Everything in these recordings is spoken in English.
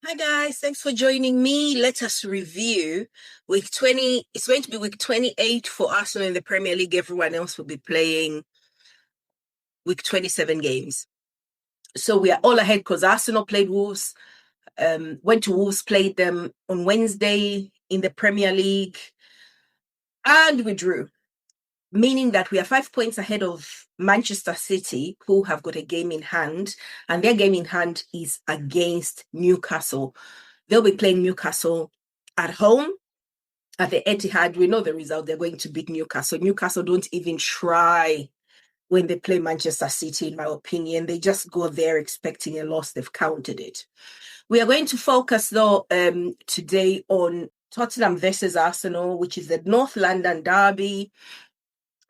Hi guys, thanks for joining me. Let us review week 20. It's going to be week 28 for Arsenal in the Premier League. Everyone else will be playing week 27 games. So we are all ahead because Arsenal played Wolves, went to Wolves, played them on Wednesday in the Premier League, and we drew, meaning that we are 5 points ahead of Manchester City, who have got a game in hand, and their game in hand is against Newcastle. They'll be playing Newcastle at home at the Etihad. We know the result. They're going to beat Newcastle. Newcastle don't even try when they play Manchester City, in my opinion. They just go there expecting a loss. They've counted it. We are going to focus, though, today on Tottenham versus Arsenal, which is the North London derby.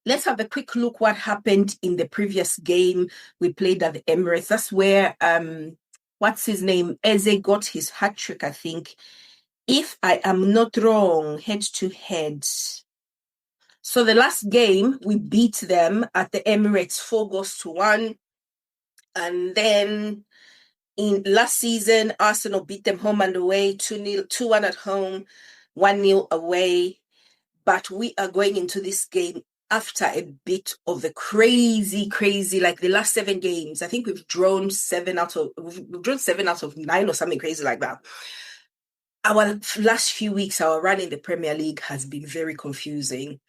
Let's have a quick look what happened in the previous game we played at the Emirates. That's where, what's his name? Eze got his hat-trick, I think. If I am not wrong, head-to-head. So the last game, we beat them at the Emirates 4-1. And then in last season, Arsenal beat them home and away, 2-0, 2-1 at home, 1-0 away. But we are going into this game after a bit of the crazy, like the last 7 games. I think we've drawn 7 out of 9 or something crazy like that. Our last few weeks, our run in the Premier League has been very confusing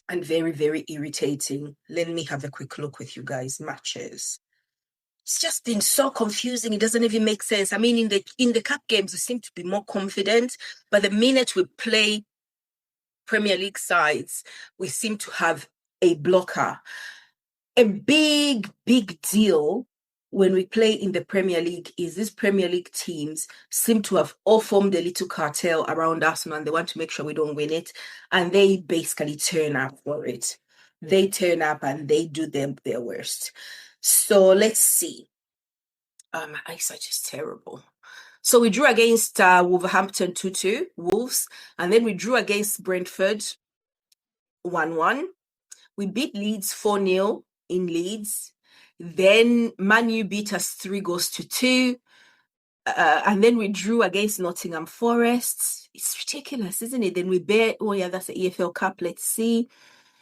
and very, very irritating. Let me have a quick look with you guys. Matches. It's just been so confusing. It doesn't even make sense. I mean, in the cup games, we seem to be more confident, but the minute we play Premier League sides, we seem to have a blocker. A big deal when we play in the Premier League is these Premier League teams seem to have all formed a little cartel around Arsenal and they want to make sure we don't win it. And they basically turn up for it. They turn up and they do their worst. So let's see. My eyesight is terrible. So we drew against Wolverhampton 2-2, Wolves, and then we drew against Brentford 1-1. We beat Leeds 4-0 in Leeds. Then Man U beat us 3-2. And then we drew against Nottingham Forest. It's ridiculous, isn't it? Then we beat, that's the EFL Cup, let's see.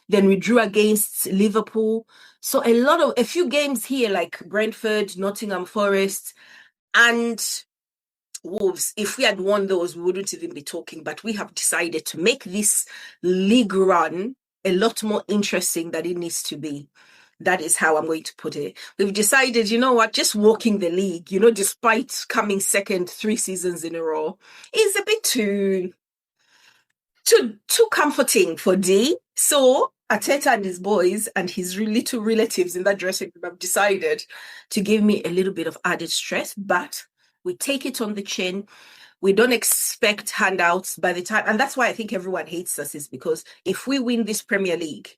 Then we drew against Liverpool. So a few games here like Brentford, Nottingham Forest, and Wolves. If we had won those, we wouldn't even be talking. But we have decided to make this league run a lot more interesting than it needs to be. That is how I'm going to put it. We've decided, you know what, just walking the league, despite coming second 3 seasons in a row, is a bit too comforting for D. So Arteta and his boys and his little relatives in that dressing room have decided to give me a little bit of added stress, but we take it on the chin. We don't expect handouts by the time, and that's why I think everyone hates us, is because if we win this Premier League,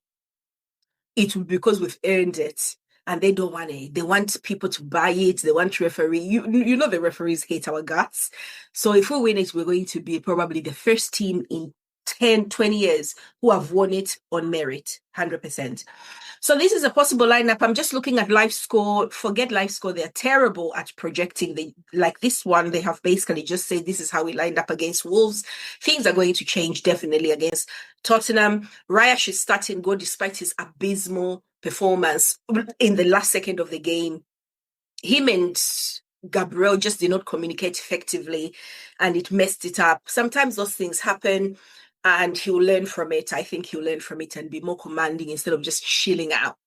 it will be because we've earned it. And they don't want it. They want people to buy it. They want referee. You know the referees hate our guts. So if we win it, we're going to be probably the first team in 10, 20 years who have won it on merit, 100%. So this is a possible lineup. I'm just looking at live score. Forget live score. They're terrible at projecting. Like this one, they have basically just said this is how we lined up against Wolves. Things are going to change definitely against Tottenham. Raya is starting good despite his abysmal performance in the last second of the game. Him and Gabriel just did not communicate effectively and it messed it up. Sometimes those things happen and he'll learn from it. I think he'll learn from it and be more commanding instead of just chilling out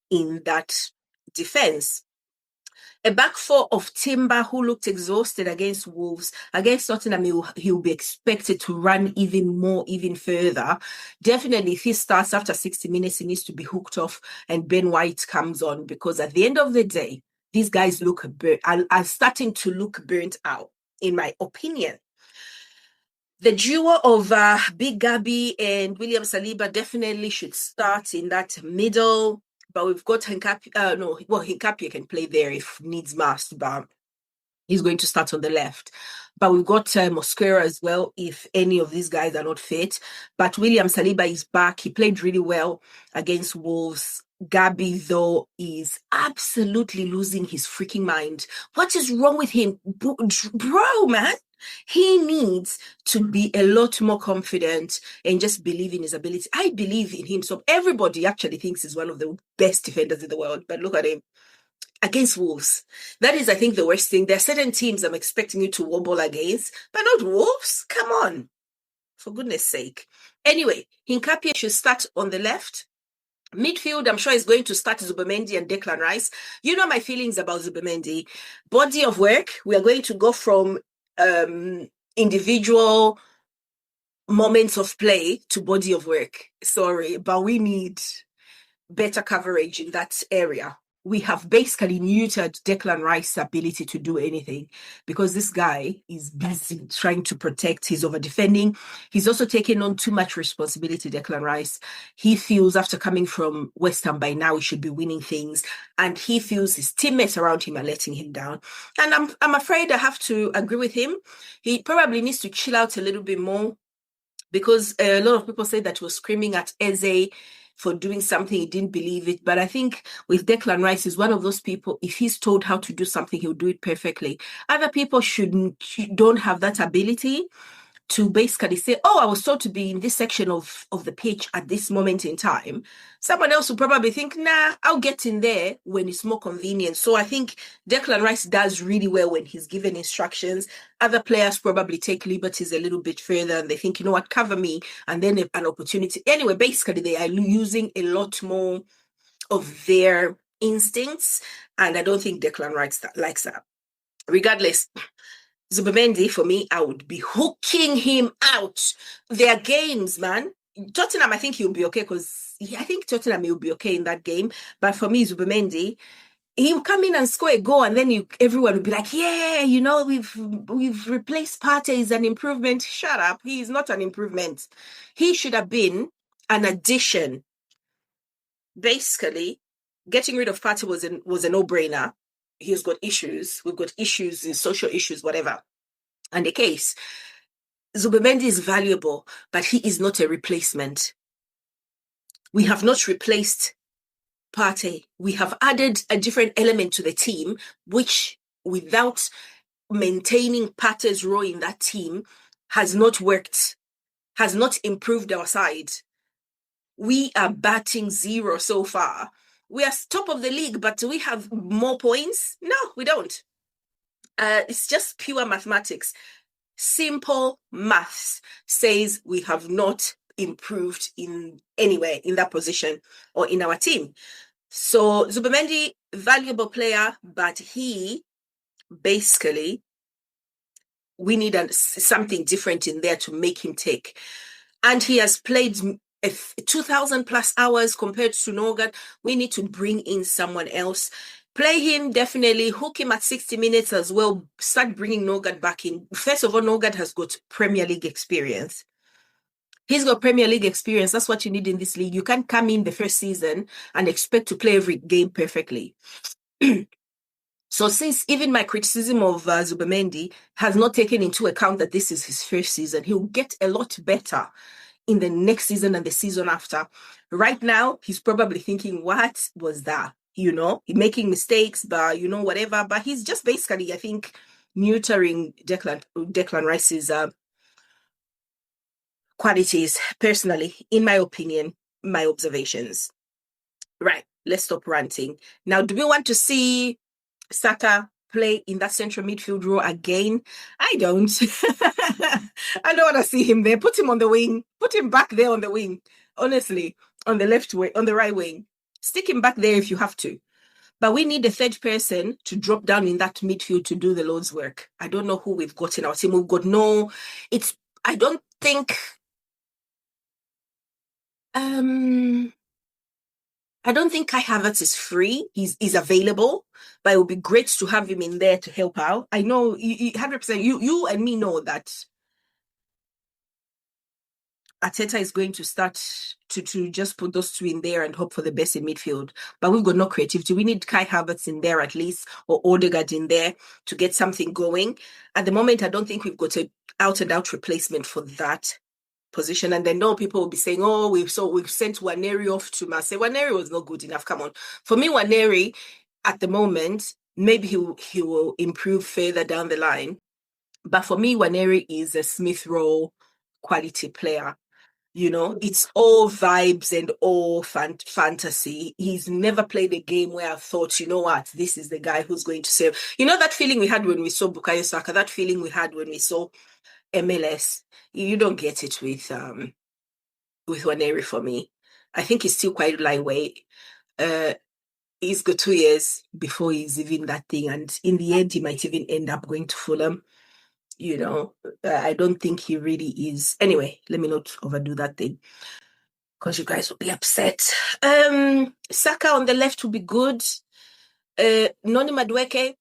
in that defense. A back four of Timber, who looked exhausted against Wolves. Against Tottenham, he'll be expected to run even more, even further. Definitely, if he starts after 60 minutes, he needs to be hooked off and Ben White comes on, because at the end of the day, these guys are starting to look burnt out, in my opinion. The duo of Big Gabby and William Saliba definitely should start in that middle. But we've got Hincapié. Hincapié can play there if needs must. But He's going to start on the left. But we've got Mosquera as well, if any of these guys are not fit. But William Saliba is back. He played really well against Wolves. Gabi, though, is absolutely losing his freaking mind. What is wrong with him? Bro, man. He needs to be a lot more confident and just believe in his ability. I believe in him. So everybody actually thinks he's one of the best defenders in the world. But look at him against Wolves. That is, I think, the worst thing. There are certain teams I'm expecting you to wobble against, but not Wolves. Come on. For goodness sake. Anyway, Hincapie should start on the left. Midfield, I'm sure is going to start Zubimendi and Declan Rice. You know my feelings about Zubimendi. Body of work, we are going to go from individual moments of play to body of work. Sorry, but we need better coverage in that area. We have basically neutered Declan Rice's ability to do anything because this guy is busy trying to protect. He's over defending. He's also taken on too much responsibility, Declan Rice. He feels after coming from West Ham by now he should be winning things, and he feels his teammates around him are letting him down. And I'm afraid I have to agree with him. He probably needs to chill out a little bit more because a lot of people say that he was screaming at Eze for doing something, he didn't believe it. But I think with Declan Rice, he's one of those people, if he's told how to do something, he'll do it perfectly. Other people don't have that ability to basically say, oh, I was told to be in this section of the pitch at this moment in time. Someone else will probably think, nah, I'll get in there when it's more convenient. So I think Declan Rice does really well when he's given instructions. Other players probably take liberties a little bit further and they think, you know what, cover me, and then an opportunity. Anyway, basically they are using a lot more of their instincts, and I don't think Declan Rice likes that. Regardless, Zubimendi, for me, I would be hooking him out. Their games, man. Tottenham, I think he'll be okay because I think Tottenham will be okay in that game. But for me, Zubimendi, he'll come in and score a goal, and then everyone will be like, yeah, you know, we've replaced Partey. He's an improvement. Shut up. He is not an improvement. He should have been an addition. Basically, getting rid of Partey was a no-brainer. He's got issues. We've got issues, social issues, whatever. And the case, Zubimendi is valuable, but he is not a replacement. We have not replaced Partey. We have added a different element to the team, which without maintaining Partey's role in that team has not worked, has not improved our side. We are batting 0 so far. We are top of the league, but do we have more points? No, we don't. It's just pure mathematics. Simple maths says we have not improved in anywhere in that position or in our team. So Zubimendi, valuable player, but he basically, we need something different in there to make him tick. And he has played 2,000 plus hours compared to Norgard. We need to bring in someone else. Play him, definitely. Hook him at 60 minutes as well. Start bringing Norgard back in. First of all, Norgard has got Premier League experience. He's got Premier League experience. That's what you need in this league. You can't come in the first season and expect to play every game perfectly. So since even my criticism of Zubimendi has not taken into account that this is his first season, he'll get a lot better in the next season and the season after. Right now, he's probably thinking, what was that? You know, he's making mistakes, but you know, whatever. But he's just basically, I think, neutering Declan Rice's qualities, personally, in my opinion, my observations. Right, let's stop ranting. Now, do we want to see Saka play in that central midfield role again? I don't. I don't want to see him there. Put him on the wing. Put him back there on the wing. Honestly, on the left wing, on the right wing. Stick him back there if you have to. But we need a third person to drop down in that midfield to do the Lord's work. I don't know who we've got in our team. We've got I don't think Kai Havertz is free. He's available, but it would be great to have him in there to help out. I know 100%. You and me know that Arteta is going to start to just put those two in there and hope for the best in midfield. But we've got no creativity. We need Kai Havertz in there at least, or Odegaard in there to get something going. At the moment, I don't think we've got an out-and-out replacement for that position. And then no, people will be saying, "Oh, we've sent Waneri off to Marseille." Waneri was not good enough. Come on, for me, Waneri at the moment, maybe he will improve further down the line. But for me, Waneri is a Smith Rowe quality player. It's all vibes and all fantasy. He's never played a game where I thought, you know what, this is the guy who's going to save. You know that feeling we had when we saw Bukayo Saka, that feeling we had when we saw MLS. You don't get it with Waneri for me. I think he's still quite lightweight. He's got 2 years before he's even that thing, and in the end, he might even end up going to Fulham. I don't think he really is. Anyway, let me not overdo that thing because you guys will be upset. Saka on the left will be good. Noni Madueke,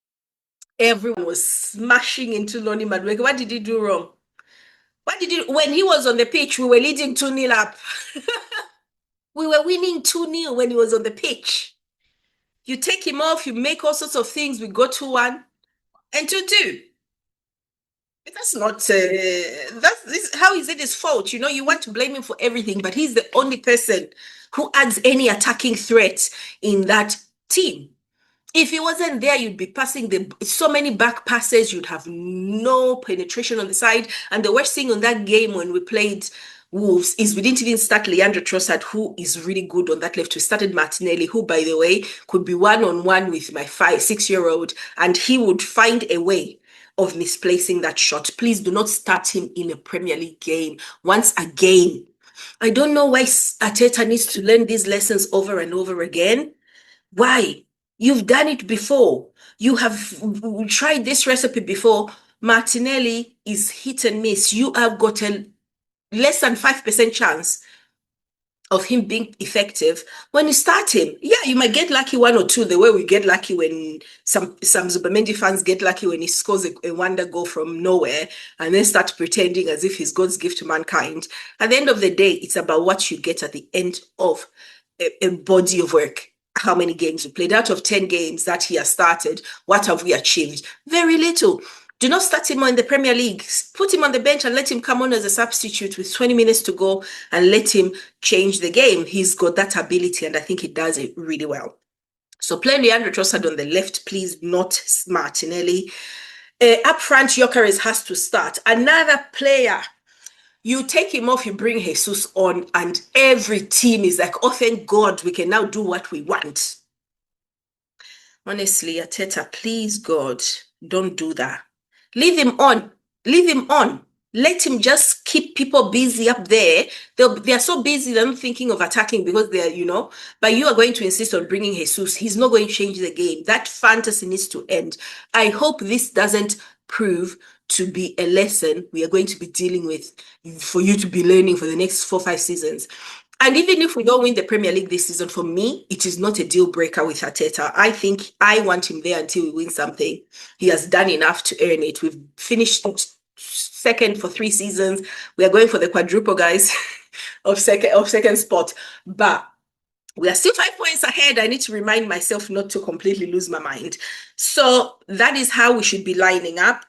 everyone was smashing into Noni Madueke. What did he do wrong? When he was on the pitch, we were leading 2-0 up. We were winning 2-0 when he was on the pitch. You take him off, you make all sorts of things. We go 2-1 and 2-2. That's not, how is it his fault? You want to blame him for everything, but he's the only person who adds any attacking threat in that team. If he wasn't there, you'd be passing so many back passes, you'd have no penetration on the side. And the worst thing on that game when we played Wolves is we didn't even start Leandro Trossard, who is really good on that left. We started Martinelli, who, by the way, could be one-on-one with my 6-year-old, and he would find a way of misplacing that shot. Please do not start him in a Premier League game once again. I don't know why Arteta needs to learn these lessons over and over again. Why? You've done it before. You have tried this recipe before. Martinelli is hit and miss. You have got a less than 5% chance of him being effective. When you start him, you might get lucky 1 or 2, the way we get lucky when some Zubimendi fans get lucky when he scores a wonder goal from nowhere and then start pretending as if he's God's gift to mankind. At the end of the day, it's about what you get at the end of a body of work. How many games we played? Out of 10 games that he has started, what have we achieved? Very little. Do not start him in the Premier League. Put him on the bench and let him come on as a substitute with 20 minutes to go and let him change the game. He's got that ability, and I think he does it really well. So play Leandro Trossard on the left, please, not Martinelli. Up front, Gyökeres has to start. Another player, you take him off, you bring Jesus on, and every team is like, oh, thank God, we can now do what we want. Honestly, Arteta, please, God, don't do that. Leave him on. Leave him on. Let him just keep people busy up there. They are so busy, they're not thinking of attacking because they are, but you are going to insist on bringing Jesus. He's not going to change the game. That fantasy needs to end. I hope this doesn't prove to be a lesson we are going to be dealing with for you to be learning for the next 4-5 seasons. And even if we don't win the Premier League this season, for me, it is not a deal breaker with Arteta. I think I want him there until we win something. He has done enough to earn it. We've finished second for 3 seasons. We are going for the quadruple, guys, of second spot. But we are still 5 points ahead. I need to remind myself not to completely lose my mind. So that is how we should be lining up.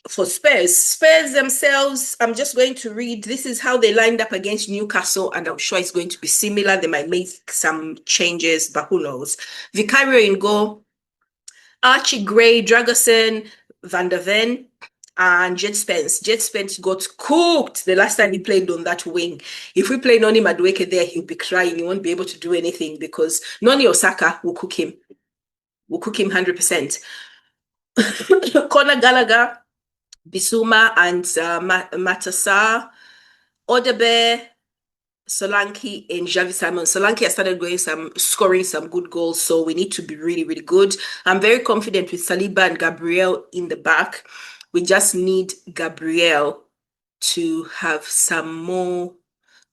For Spurs themselves, I'm just going to read. This is how they lined up against Newcastle, and I'm sure it's going to be similar. They might make some changes, but who knows? Vicario in goal, Archie Gray, Dragosen, Van der Ven, and Jet Spence. Jet Spence got cooked the last time he played on that wing. If we play Noni Madueke there, he'll be crying. He won't be able to do anything because Noni Osaka will cook him. Will cook him 100%. Conor Gallagher, Bissouma, and Matassa, Odebe, Solanke, and Javi Simon. Solanke has started scoring some good goals, so we need to be really, really good. I'm very confident with Saliba and Gabriel in the back. We just need Gabriel to have some more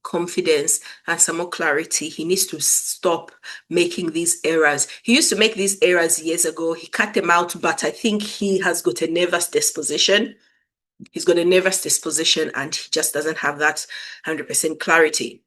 confidence and some more clarity. He needs to stop making these errors. He used to make these errors years ago. He cut them out, but I think he has got a nervous disposition. He's got a nervous disposition and he just doesn't have that 100% clarity.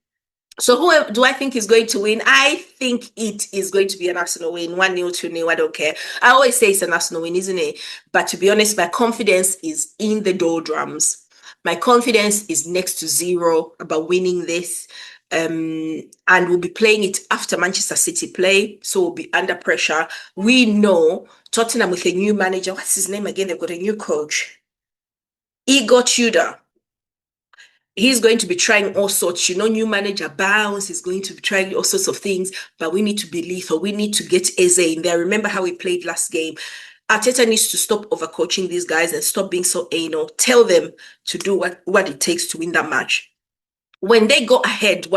So who do I think is going to win? I think it is going to be an Arsenal win. 1-0, 2-0, I don't care. I always say it's an Arsenal win, isn't it? But to be honest, my confidence is in the doldrums. My confidence is next to zero about winning this. And we'll be playing it after Manchester City play. So we'll be under pressure. We know Tottenham with a new manager. What's his name again? They've got a new coach. Igor Tudor. He's going to be trying all sorts, new manager bounce. He's going to be trying all sorts of things, but we need to be lethal. We need to get Eze in there. Remember how we played last game. Arteta needs to stop overcoaching these guys and stop being so anal. Tell them to do what it takes to win that match. When they go ahead,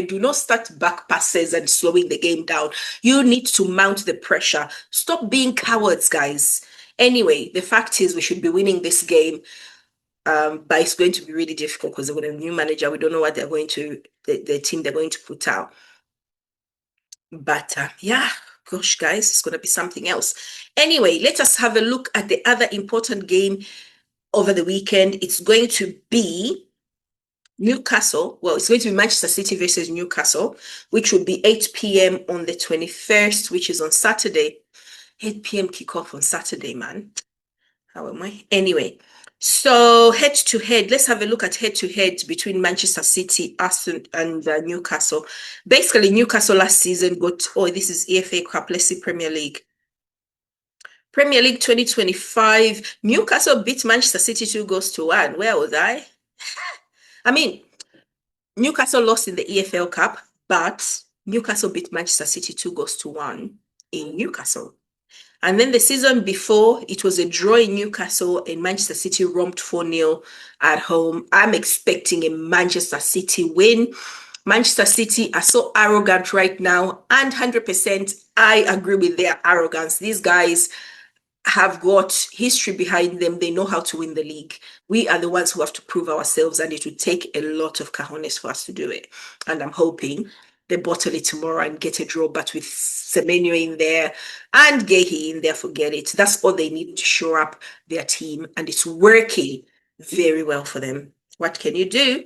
do not start back passes and slowing the game down. You need to mount the pressure. Stop being cowards, guys. Anyway, the fact is we should be winning this game. But it's going to be really difficult because they've got a new manager. We don't know what they're going to, the team they're going to put out. But yeah, gosh, guys, it's going to be something else. Anyway, let us have a look at the other important game over the weekend. It's going to be Newcastle. Well, it's going to be Manchester City versus Newcastle, which will be 8 p.m. on the 21st, which is on Saturday. 8 p.m. kickoff on Saturday, man. How am I? Anyway. So head to head, let's have a look at head to head between Manchester City, Aston, and Newcastle. Basically, Newcastle last season this is EFA Cup. Let's see Premier League. Premier League 2025. Newcastle beat Manchester City 2-1. Where was I? I mean, Newcastle lost in the EFL Cup, but Newcastle beat Manchester City 2-1 in Newcastle. And then the season before, it was a draw in Newcastle and Manchester City romped 4-0 at home. I'm expecting a Manchester City win. Manchester City are so arrogant right now, and 100% I agree with their arrogance. These guys have got history behind them. They know how to win the league. We are the ones who have to prove ourselves, and it would take a lot of cojones for us to do it. And I'm hoping they bottle it tomorrow and get a draw, but with Semenyo in there and Gehi in there, forget it. That's all they need to shore up their team, and it's working very well for them. What can you do?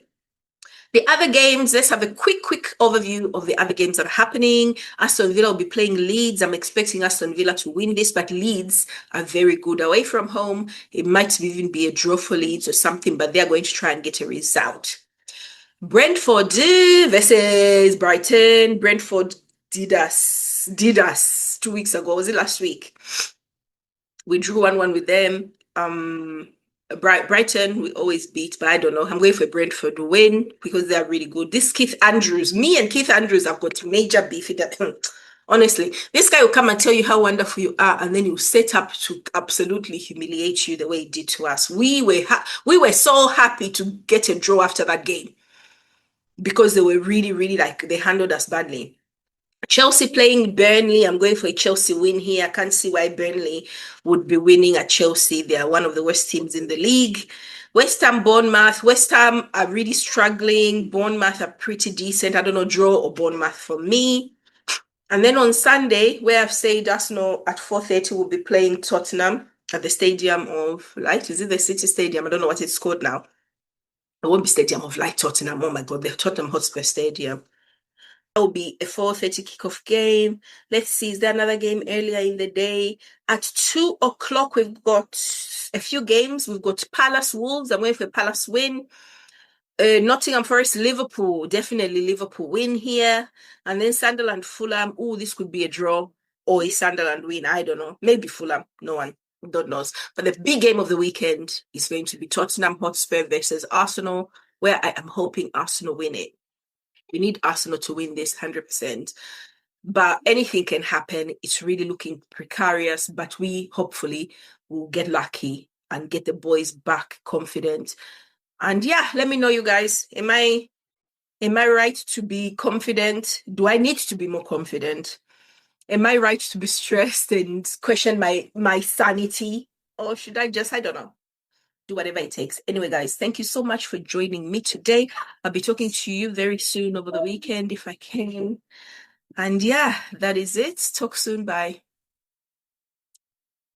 The other games, let's have a quick overview of the other games that are happening. Aston Villa will be playing Leeds. I'm expecting Aston Villa to win this, but Leeds are very good away from home. It might even be a draw for Leeds or something, but they're going to try and get a result. Brentford versus Brighton. Brentford did us 2 weeks ago. Was it last week? We drew 1-1 with them. Brighton we always beat, but I don't know. I'm going for Brentford to win because they're really good. This Keith Andrews, me and Keith Andrews have got major beef with that. Honestly, this guy will come and tell you how wonderful you are, and then he'll set up to absolutely humiliate you the way he did to us. We were so happy to get a draw after that game because they were really, really they handled us badly. Chelsea playing Burnley. I'm going for a Chelsea win here. I can't see why Burnley would be winning at Chelsea. They are one of the worst teams in the league. West Ham, Bournemouth. West Ham are really struggling. Bournemouth are pretty decent. I don't know, draw or Bournemouth for me. And then on Sunday, where I've said Arsenal at 4:30 will be playing Tottenham at the Stadium of Light. Is it the City Stadium? I don't know what it's called now. It won't be Stadium of Light, Tottenham. Oh my God, the Tottenham Hotspur Stadium. That will be a 4:30 kickoff game. Let's see, is there another game earlier in the day? At 2 o'clock, we've got a few games. We've got Palace Wolves. I'm waiting for a Palace win. Nottingham Forest Liverpool. Definitely Liverpool win here. And then Sunderland Fulham. Oh, this could be a draw or a Sunderland win. I don't know. Maybe Fulham. No one. God knows. But the big game of the weekend is going to be Tottenham Hotspur versus Arsenal, where I am hoping Arsenal win it. We need Arsenal to win this 100%. But anything can happen. It's really looking precarious, but we hopefully will get lucky and get the boys back confident. And yeah, let me know, you guys. Am I right to be confident? Do I need to be more confident? Am I right to be stressed and question my sanity? Or should I just, I don't know, do whatever it takes. Anyway, guys, thank you so much for joining me today. I'll be talking to you very soon over the weekend if I can. And yeah, that is it. Talk soon. Bye.